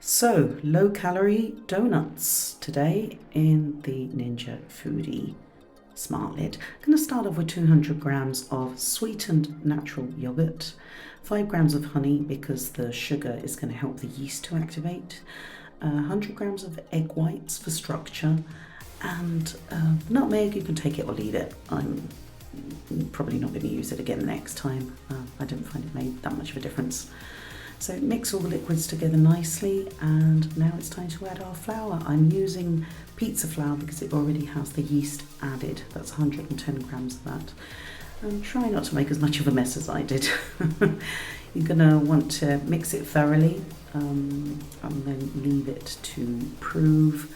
So, low calorie donuts today in the Ninja Foodi Smartlid. I'm going to start off with 200 grams of sweetened natural yogurt, 5 grams of honey because the sugar is going to help the yeast to activate, 100 grams of egg whites for structure, and nutmeg. You can take it or leave it. I'm probably not going to use it again next time. I didn't find it made that much of a difference. So mix all the liquids together nicely, and now it's time to add our flour. I'm using pizza flour because it already has the yeast added. That's 110 grams of that. And try not to make as much of a mess as I did. You're gonna want to mix it thoroughly and then leave it to prove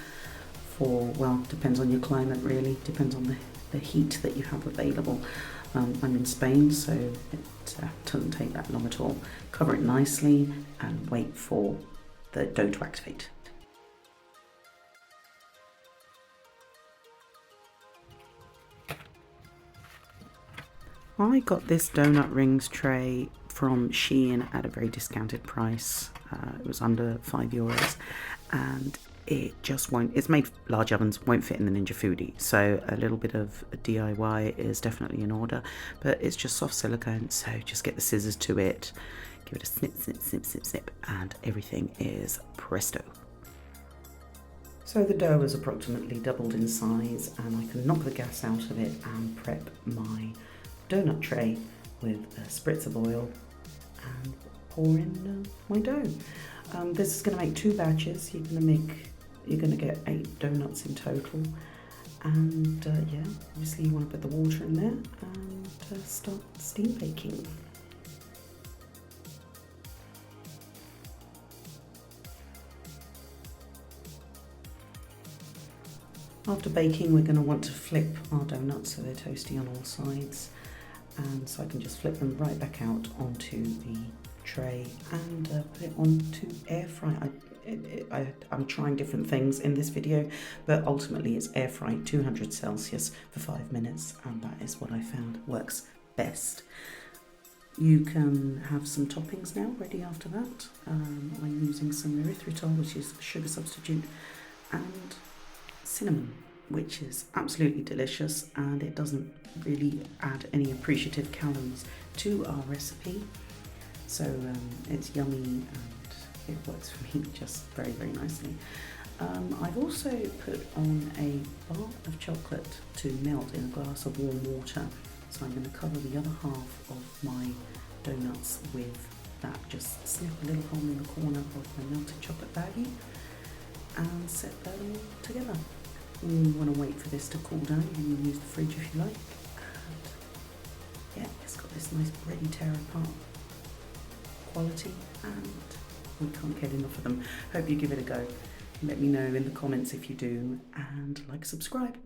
for, well, depends on your climate really, depends on the heat that you have available. I'm in Spain, so it doesn't take that long at all. Cover it nicely and wait for the dough to activate. I got this donut rings tray from Shein at a very discounted price. It was under €5, and it just won't, it's made large ovens, won't fit in the Ninja Foodi, so a little bit of DIY is definitely in order, but it's just soft silicone, so just get the scissors to it, give it a snip, snip, snip, snip, snip, and everything is presto. So the dough has approximately doubled in size, and I can knock the gas out of it and prep my donut tray with a spritz of oil and pour in my dough. This is going to make 2 batches. You're going to get 8 donuts in total, and yeah, obviously you want to put the water in there and start steam baking. After baking, we're going to want to flip our donuts so they're toasty on all sides, and so I can just flip them right back out onto the tray and put it onto air fry. I'm trying different things in this video, but ultimately it's air fry 200 Celsius for 5 minutes, and that is what I found works best. You can have some toppings now ready after that. I'm using some erythritol, which is a sugar substitute, and cinnamon, which is absolutely delicious, and it doesn't really add any appreciative calories to our recipe. So it's yummy and it works for me just very, very nicely. I've also put on a bar of chocolate to melt in a glass of warm water. So I'm going to cover the other half of my donuts with that. Just snip a little hole in the corner of my melted chocolate baggie and set that all together. You want to wait for this to cool down. You can use the fridge if you like. And yeah, it's got this nice bready tear apart quality, and we can't get enough of them. Hope you give it a go. Let me know in the comments if you do, and like, subscribe.